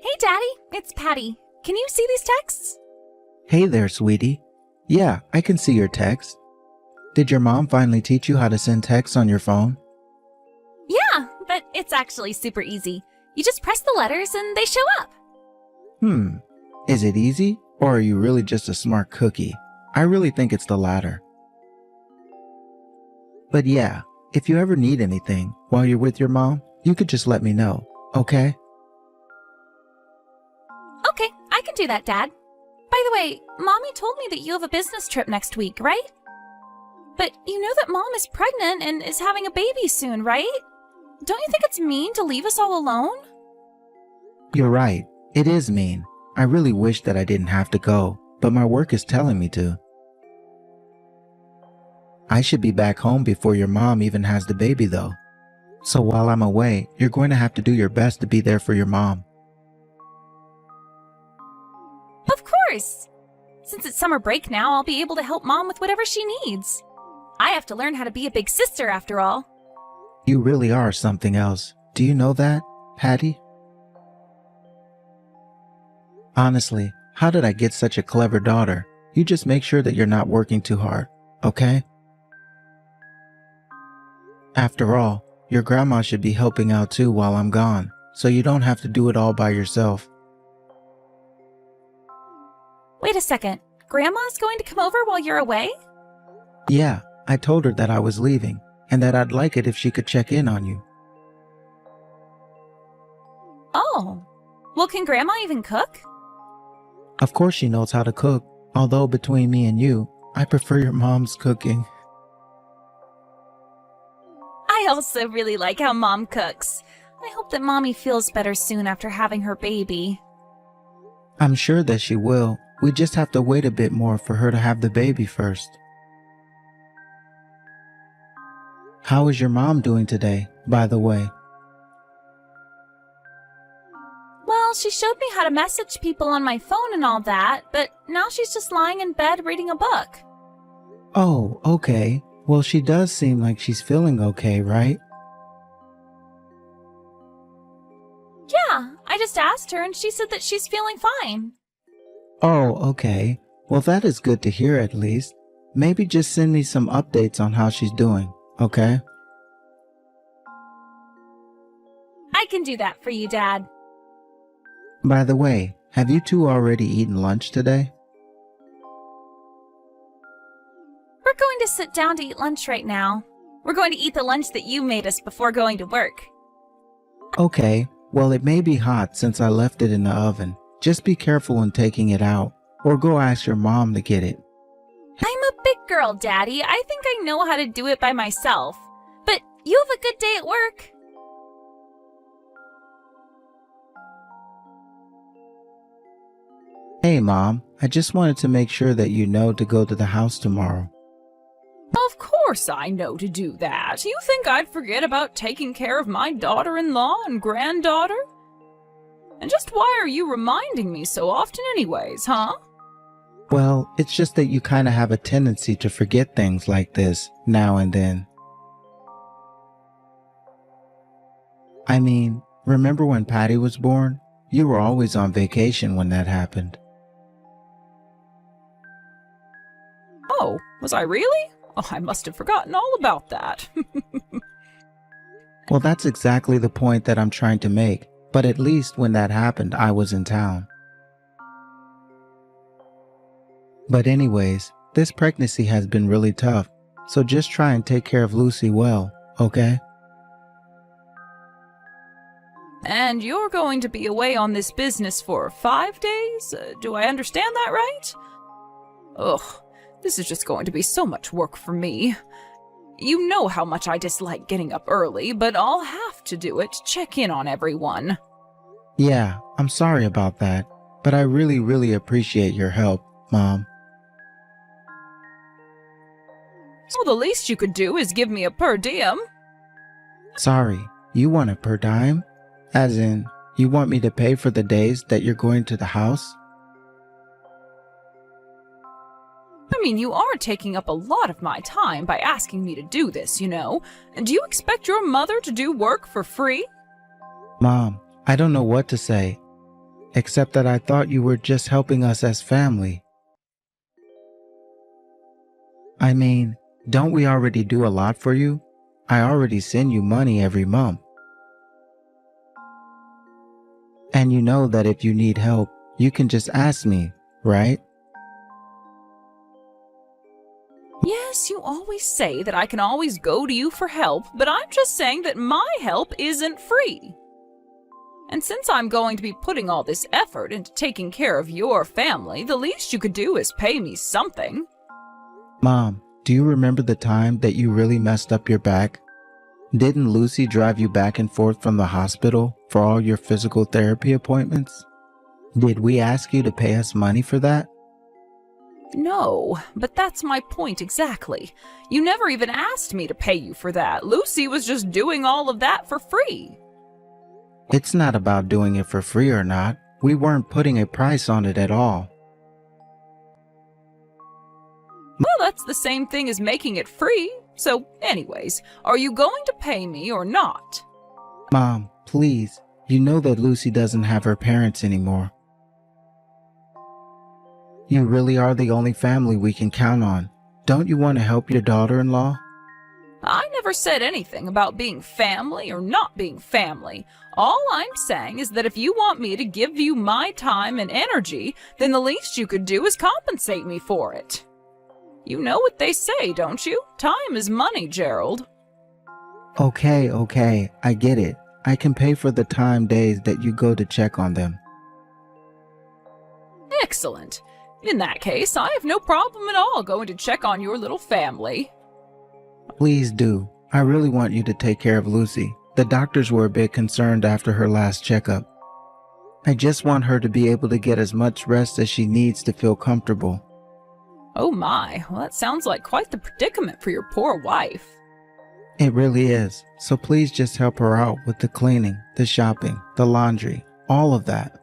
Hey, Daddy, it's Patty. Can you see these texts? Hey there, sweetie. Yeah, I can see your text. Did your mom finally teach you how to send texts on your phone? Yeah, but it's actually super easy. You just press the letters and they show up. Is it easy, or are you really just a smart cookie? I really think it's the latter. But yeah, if you ever need anything while you're with your mom, you could just let me know, okay? Okay, I can do that, Dad. By the way, Mommy told me that you have a business trip next week, right? But you know that Mom is pregnant and is having a baby soon, right? Don't you think it's mean to leave us all alone? You're right. It is mean. I really wish that I didn't have to go, but my work is telling me to. I should be back home before your mom even has the baby, though. So while I'm away, you're going to have to do your best to be there for your mom. Of course! Since it's summer break now, I'll be able to help Mom with whatever she needs. I have to learn how to be a big sister after all. You really are something else. Do you know that, Patty? Honestly, how did I get such a clever daughter? You just make sure that you're not working too hard, okay? After all, your grandma should be helping out too while I'm gone, so you don't have to do it all by yourself. Wait a second. Grandma's going to come over while you're away? Yeah, I told her that I was leaving, and that I'd like it if she could check in on you. Oh. Well, can Grandma even cook? Of course she knows how to cook, although between me and you, I prefer your mom's cooking. I also really like how Mom cooks. I hope that Mommy feels better soon after having her baby. I'm sure that she will. We just have to wait a bit more for her to have the baby first. How is your mom doing today, by the way? Well, she showed me how to message people on my phone and all that, but now she's just lying in bed reading a book. Oh, okay. Well, she does seem like she's feeling okay, right? Yeah, I just asked her and she said that she's feeling fine. Oh, okay. Well, that is good to hear at least. Maybe just send me some updates on how she's doing, okay? I can do that for you, Dad. By the way, have you two already eaten lunch today? We're going to sit down to eat lunch right now. We're going to eat the lunch that you made us before going to work. Okay, well, it may be hot since I left it in the oven. Just be careful when taking it out, or go ask your mom to get it. I'm a big girl, Daddy. I think I know how to do it by myself. But you have a good day at work. Hey, Mom, I just wanted to make sure that you know to go to the house tomorrow. Of course I know to do that. You think I'd forget about taking care of my daughter-in-law and granddaughter? And just why are you reminding me so often anyways, huh? Well, it's just that you kind of have a tendency to forget things like this now and then. I mean, remember when Patty was born? You were always on vacation when that happened. Oh, was I really? Oh, I must have forgotten all about that. Well, that's exactly the point that I'm trying to make, but at least when that happened, I was in town. But anyways, this pregnancy has been really tough, so just try and take care of Lucy well, okay? And you're going to be away on this business for 5 days? Do I understand that right? Ugh, this is just going to be so much work for me. You know how much I dislike getting up early, but I'll have to do it to check in on everyone. Yeah, I'm sorry about that, but I really appreciate your help, Mom. So the least you could do is give me a per diem. Sorry, you want a per dime? As in, you want me to pay for the days that you're going to the house? I mean, you are taking up a lot of my time by asking me to do this, you know. Do you expect your mother to do work for free? Mom, I don't know what to say. except that I thought you were just helping us as family. I mean, don't we already do a lot for you? I already send you money every month. And you know that if you need help, you can just ask me, right? Yes, you always say that I can always go to you for help, but I'm just saying that my help isn't free. And since I'm going to be putting all this effort into taking care of your family, the least you could do is pay me something. Mom, do you remember the time that you really messed up your back? Didn't Lucy drive you back and forth from the hospital for all your physical therapy appointments? Did we ask you to pay us money for that? No, but that's my point exactly. You never even asked me to pay you for that. Lucy was just doing all of that for free. It's not about doing it for free or not. We weren't putting a price on it at all. Well, that's the same thing as making it free. So, anyways, are you going to pay me or not? Mom, please, you know that Lucy doesn't have her parents anymore. You really are the only family we can count on. Don't you want to help your daughter-in-law? I never said anything about being family or not being family. All I'm saying is that if you want me to give you my time and energy, then the least you could do is compensate me for it. You know what they say, don't you? Time is money, Gerald. Okay, I get it. I can pay for the time days that you go to check on them. Excellent. In that case, I have no problem at all going to check on your little family. Please do. I really want you to take care of Lucy. The doctors were a bit concerned after her last checkup. I just want her to be able to get as much rest as she needs to feel comfortable. Oh my, well that sounds like quite the predicament for your poor wife. It really is. So please just help her out with the cleaning, the shopping, the laundry, all of that.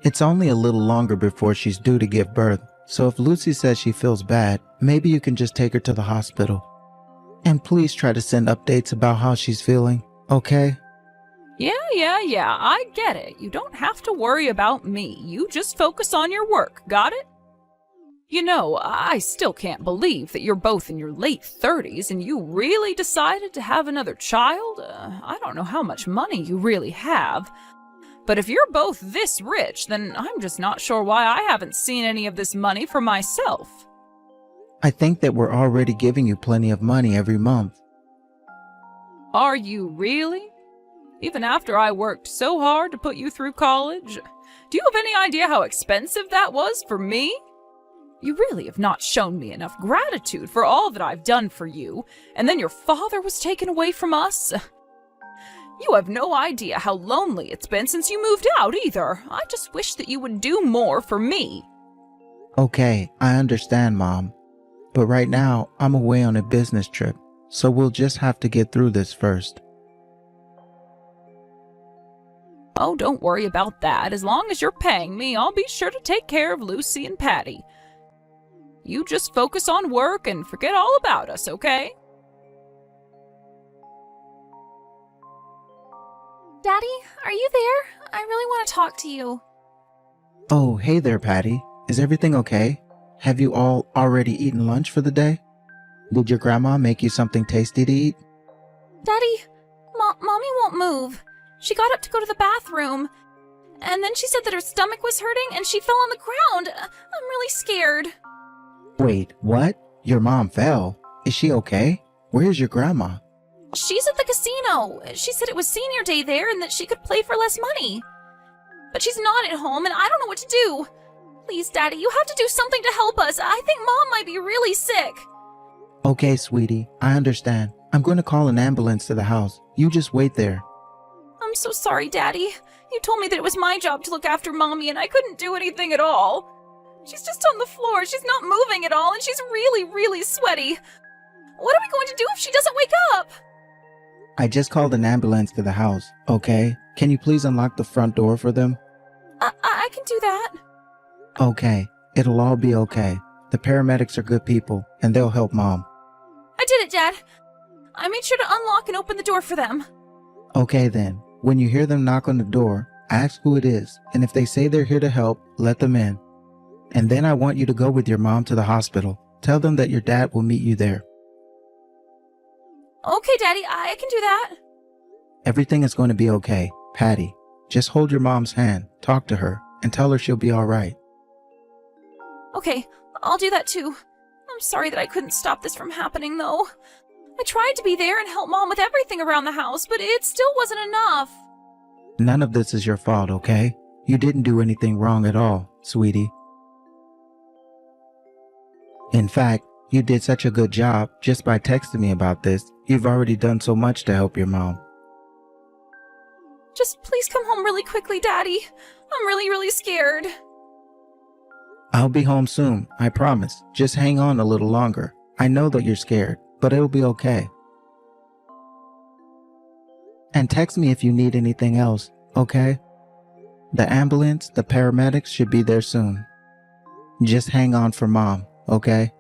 It's only a little longer before she's due to give birth, so if Lucy says she feels bad, maybe you can just take her to the hospital. And please try to send updates about how she's feeling, okay? Yeah, I get it. You don't have to worry about me. You just focus on your work, got it? You know, I still can't believe that you're both in your late 30s and you really decided to have another child. I don't know how much money you really have. But if you're both this rich, then I'm just not sure why I haven't seen any of this money for myself. I think that we're already giving you plenty of money every month. Are you really? Even after I worked so hard to put you through college? Do you have any idea how expensive that was for me? You really have not shown me enough gratitude for all that I've done for you, and then your father was taken away from us. You have no idea how lonely it's been since you moved out either. I just wish that you would do more for me. Okay, I understand, Mom. But right now, I'm away on a business trip, so we'll just have to get through this first. Oh, don't worry about that. As long as you're paying me, I'll be sure to take care of Lucy and Patty. You just focus on work and forget all about us, okay? Daddy, are you there? I really want to talk to you. Oh, hey there, Patty. Is everything okay? Have you all already eaten lunch for the day? Did your grandma make you something tasty to eat? Daddy, Mommy won't move. She got up to go to the bathroom, and then she said that her stomach was hurting and she fell on the ground. I'm really scared. Wait, what? Your mom fell? Is she okay? Where's your grandma? She's at the casino. She said it was senior day there and that she could play for less money. But she's not at home and I don't know what to do. Please, Daddy, you have to do something to help us. I think Mom might be really sick. Okay, sweetie, I understand. I'm going to call an ambulance to the house. You just wait there. I'm so sorry, Daddy. You told me that it was my job to look after Mommy and I couldn't do anything at all. She's just on the floor. She's not moving at all and she's really, really sweaty. What are we going to do if she doesn't wake up? I just called an ambulance to the house, okay? Can you please unlock the front door for them? I can do that. Okay, it'll all be okay. The paramedics are good people, and they'll help Mom. I did it, Dad. I made sure to unlock and open the door for them. Okay then, When you hear them knock on the door, ask who it is, and if they say they're here to help, let them in. And then I want you to go with your mom to the hospital. Tell them that your dad will meet you there. Okay, Daddy, I can do that. Everything is going to be okay. Patty, just hold your mom's hand, talk to her, and tell her she'll be all right. Okay, I'll do that too. I'm sorry that I couldn't stop this from happening, though. I tried to be there and help Mom with everything around the house, but it still wasn't enough. None of this is your fault, okay? You didn't do anything wrong at all, sweetie. In fact, you did such a good job just by texting me about this. You've already done so much to help your mom. Just please come home really quickly, Daddy. I'm really scared. I'll be home soon, I promise. Just hang on a little longer. I know that you're scared, but it'll be okay. And text me if you need anything else, okay? The ambulance, the paramedics should be there soon. Just hang on for Mom, okay?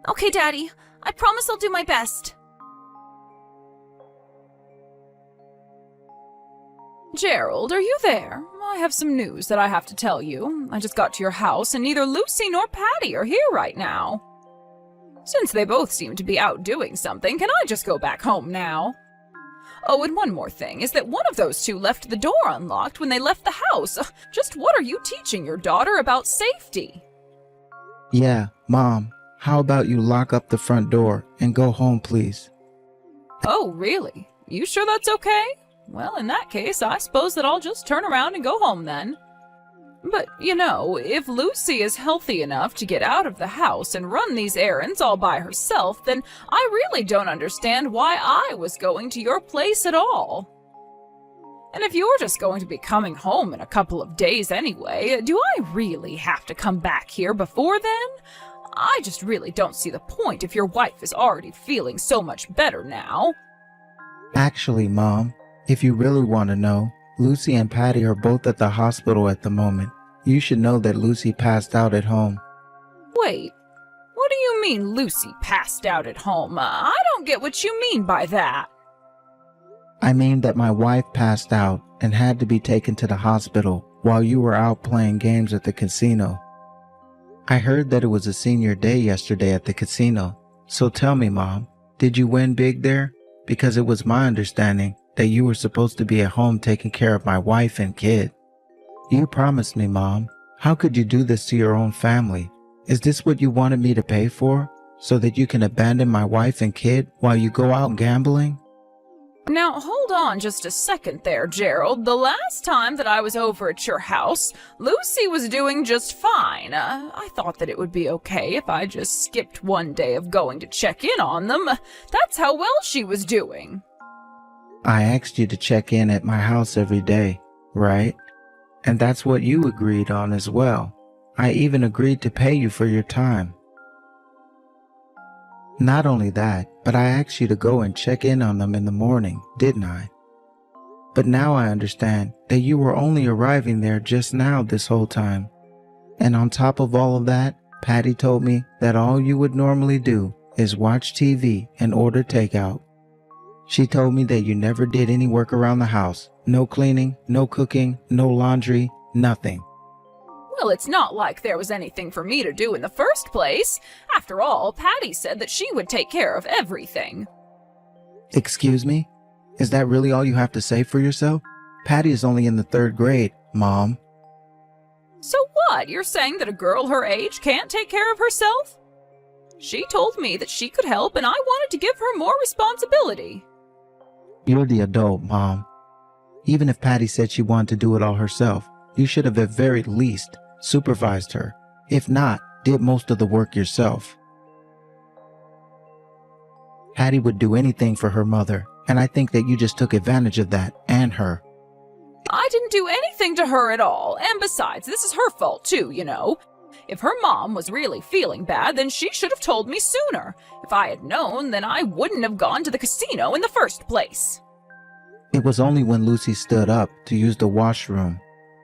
Okay, Daddy. I promise I'll do my best. Gerald, are you there? I have some news that I have to tell you. I just got to your house and neither Lucy nor Patty are here right now. Since they both seem to be out doing something, can I just go back home now? Oh, and one more thing is that one of those two left the door unlocked when they left the house. Just what are you teaching your daughter about safety? Yeah, Mom, how about you lock up the front door and go home, please? Oh, really? You sure that's okay? Well, in that case, I suppose that I'll just turn around and go home then. But, you know, if Lucy is healthy enough to get out of the house and run these errands all by herself, then I really don't understand why I was going to your place at all. And if you're just going to be coming home in a couple of days anyway, do I really have to come back here before then? I just really don't see the point if your wife is already feeling so much better now. Actually, Mom, if you really want to know, Lucy and Patty are both at the hospital at the moment. You should know that Lucy passed out at home. Wait, what do you mean Lucy passed out at home? I don't get what you mean by that. I mean that my wife passed out and had to be taken to the hospital while you were out playing games at the casino. I heard that it was a senior day yesterday at the casino. So tell me, Mom, did you win big there? Because it was my understanding that you were supposed to be at home taking care of my wife and kid. You promised me, Mom. How could you do this to your own family? Is this what you wanted me to pay for? So that you can abandon my wife and kid while you go out gambling? Now, hold on just a second there, Gerald. The last time that I was over at your house, Lucy was doing just fine. I thought that it would be okay if I just skipped one day of going to check in on them. That's how well she was doing. I asked you to check in at my house every day, right? And that's what you agreed on as well. I even agreed to pay you for your time. Not only that, but I asked you to go and check in on them in the morning, didn't I? But now I understand that you were only arriving there just now this whole time. And on top of all of that, Patty told me that all you would normally do is watch TV and order takeout. She told me that you never did any work around the house. No cleaning, no cooking, no laundry, nothing. Well, it's not like there was anything for me to do in the first place. After all, Patty said that she would take care of everything. Excuse me? Is that really all you have to say for yourself? Patty is only in the 3rd grade, Mom. So what? You're saying that a girl her age can't take care of herself? She told me that she could help, and I wanted to give her more responsibility. You're the adult, Mom. Even if Patty said she wanted to do it all herself, you should have at very least supervised her. If not, did most of the work yourself. Patty would do anything for her mother, and I think that you just took advantage of that and her. I didn't do anything to her at all, and besides, this is her fault too, you know. If her mom was really feeling bad, then she should have told me sooner. If I had known, then I wouldn't have gone to the casino in the first place. It was only when Lucy stood up to use the washroom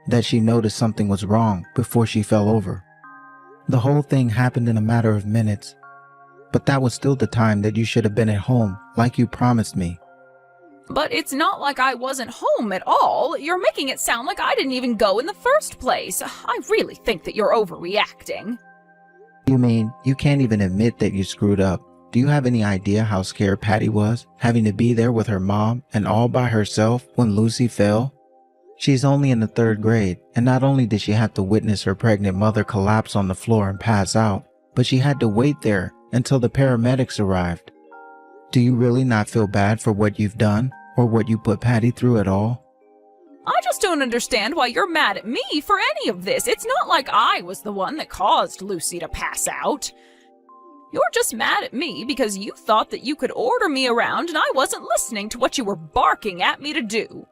that she noticed something was wrong before she fell over. The whole thing happened in a matter of minutes, but that was still the time that you should have been at home like you promised me. But it's not like I wasn't home at all. You're making it sound like I didn't even go in the first place. I really think that you're overreacting. You mean you can't even admit that you screwed up? Do you have any idea how scared Patty was, having to be there with her mom and all by herself when Lucy fell? She's only in the 3rd grade, and not only did she have to witness her pregnant mother collapse on the floor and pass out, but she had to wait there until the paramedics arrived. Do you really not feel bad for what you've done or what you put Patty through at all? I just don't understand why you're mad at me for any of this. It's not like I was the one that caused Lucy to pass out. You're just mad at me because you thought that you could order me around and I wasn't listening to what you were barking at me to do.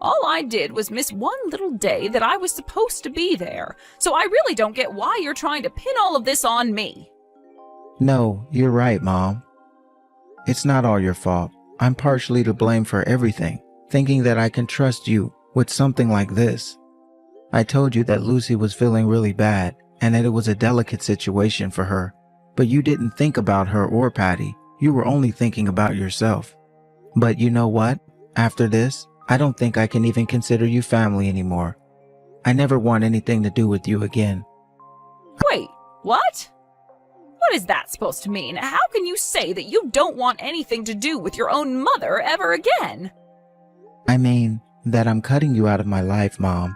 All I did was miss one little day that I was supposed to be there, so I really don't get why you're trying to pin all of this on me. No, you're right, Mom. It's not all your fault. I'm partially to blame for everything, thinking that I can trust you with something like this. I told you that Lucy was feeling really bad and that it was a delicate situation for her, but you didn't think about her or Patty. You were only thinking about yourself. But you know what? After this, I don't think I can even consider you family anymore. I never want anything to do with you again. Wait, what? What is that supposed to mean? How can you say that you don't want anything to do with your own mother ever again? I mean that I'm cutting you out of my life, Mom.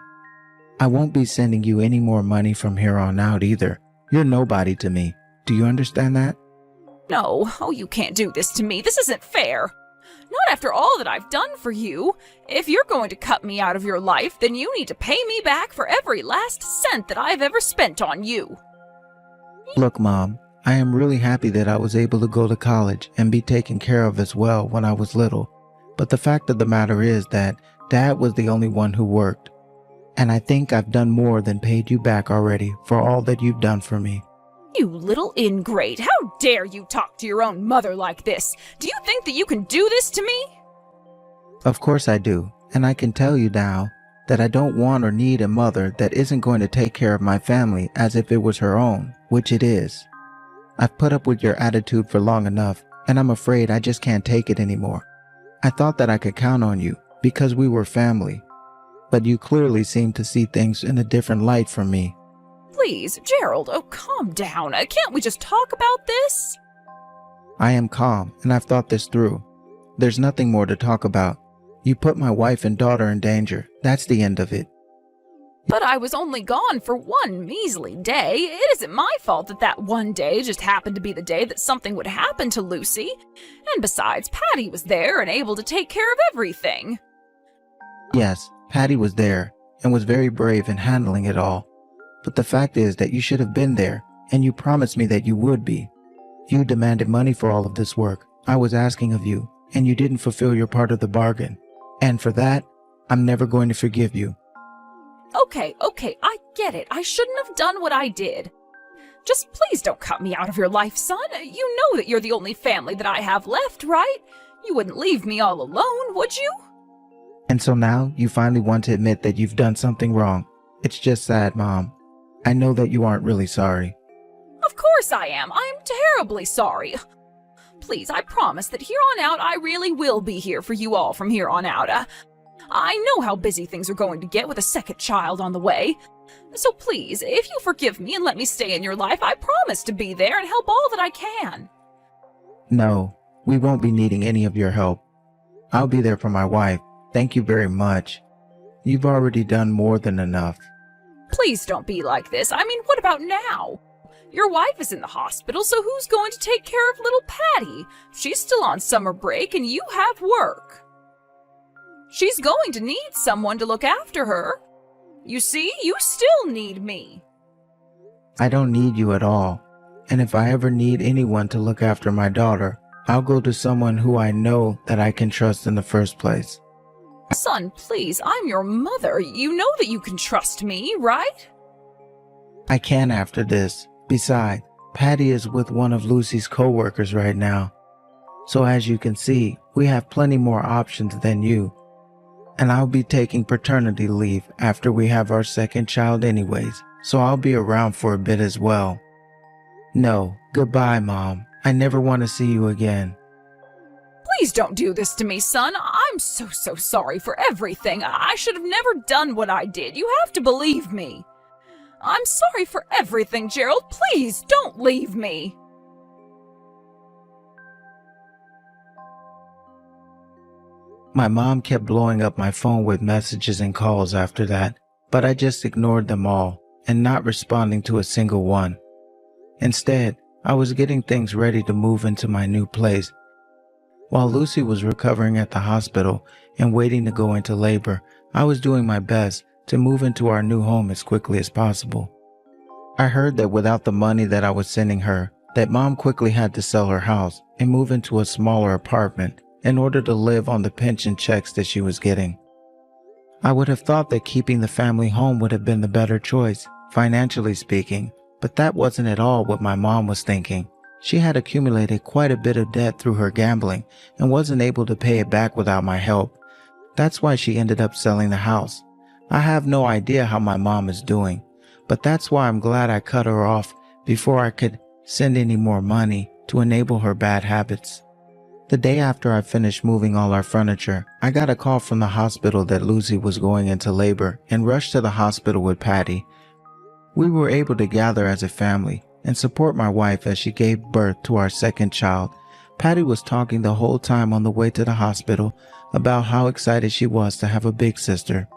I won't be sending you any more money from here on out either. You're nobody to me. Do you understand that? No, oh, you can't do this to me. This isn't fair. Not after all that I've done for you. If you're going to cut me out of your life, then you need to pay me back for every last cent that I've ever spent on you. Look, Mom, I am really happy that I was able to go to college and be taken care of as well when I was little. But the fact of the matter is that Dad was the only one who worked. And I think I've done more than paid you back already for all that you've done for me. You little ingrate. How dare you talk to your own mother like this? Do you think that you can do this to me? Of course I do, and I can tell you now that I don't want or need a mother that isn't going to take care of my family as if it was her own, which it is. I've put up with your attitude for long enough, and I'm afraid I just can't take it anymore. I thought that I could count on you because we were family, but you clearly seem to see things in a different light from me. Please, Gerald, oh, calm down. Can't we just talk about this? I am calm, and I've thought this through. There's nothing more to talk about. You put my wife and daughter in danger. That's the end of it. But I was only gone for one measly day. It isn't my fault that that one day just happened to be the day that something would happen to Lucy. And besides, Patty was there and able to take care of everything. Yes, Patty was there and was very brave in handling it all. But the fact is that you should have been there, and you promised me that you would be. You demanded money for all of this work I was asking of you, and you didn't fulfill your part of the bargain. And for that, I'm never going to forgive you. Okay, I get it. I shouldn't have done what I did. Just please don't cut me out of your life, son. You know that you're the only family that I have left, right? You wouldn't leave me all alone, would you? And so now you finally want to admit that you've done something wrong. It's just sad, Mom. I know that you aren't really sorry. Of course I am. I'm terribly sorry. Please, I promise that here on out, I really will be here for you all from here on out. I know how busy things are going to get with a second child on the way. So please, if you forgive me and let me stay in your life, I promise to be there and help all that I can. No, we won't be needing any of your help. I'll be there for my wife. Thank you very much. You've already done more than enough. Please don't be like this. I mean, what about now? Your wife is in the hospital, so who's going to take care of little Patty? She's still on summer break and you have work. She's going to need someone to look after her. You see, you still need me. I don't need you at all. And if I ever need anyone to look after my daughter, I'll go to someone who I know that I can trust in the first place. Son, please, I'm your mother. You know that you can trust me, right? I can after this. Besides, Patty is with one of Lucy's co-workers right now. So as you can see, we have plenty more options than you. And I'll be taking paternity leave after we have our second child anyways, so I'll be around for a bit as well. No, goodbye, Mom. I never want to see you again. Please don't do this to me, son. I'm so sorry for everything. I should have never done what I did. You have to believe me. I'm sorry for everything, Gerald. Please don't leave me. My mom kept blowing up my phone with messages and calls after that, but I just ignored them all and not responding to a single one. Instead, I was getting things ready to move into my new place. While Lucy was recovering at the hospital and waiting to go into labor, I was doing my best to move into our new home as quickly as possible. I heard that without the money that I was sending her, that Mom quickly had to sell her house and move into a smaller apartment in order to live on the pension checks that she was getting. I would have thought that keeping the family home would have been the better choice, financially speaking, but that wasn't at all what my mom was thinking. She had accumulated quite a bit of debt through her gambling and wasn't able to pay it back without my help. That's why she ended up selling the house. I have no idea how my mom is doing, but that's why I'm glad I cut her off before I could send any more money to enable her bad habits. The day after I finished moving all our furniture, I got a call from the hospital that Lucy was going into labor and rushed to the hospital with Patty. We were able to gather as a family and support my wife as she gave birth to our second child. Patty was talking the whole time on the way to the hospital about how excited she was to have a big sister.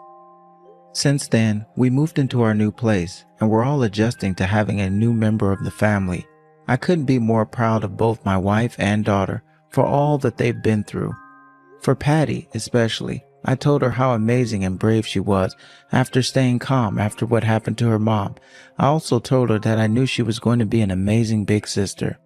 Since then, we moved into our new place and we're all adjusting to having a new member of the family. I couldn't be more proud of both my wife and daughter for all that they've been through. For Patty especially, I told her how amazing and brave she was after staying calm after what happened to her mom. I also told her that I knew she was going to be an amazing big sister.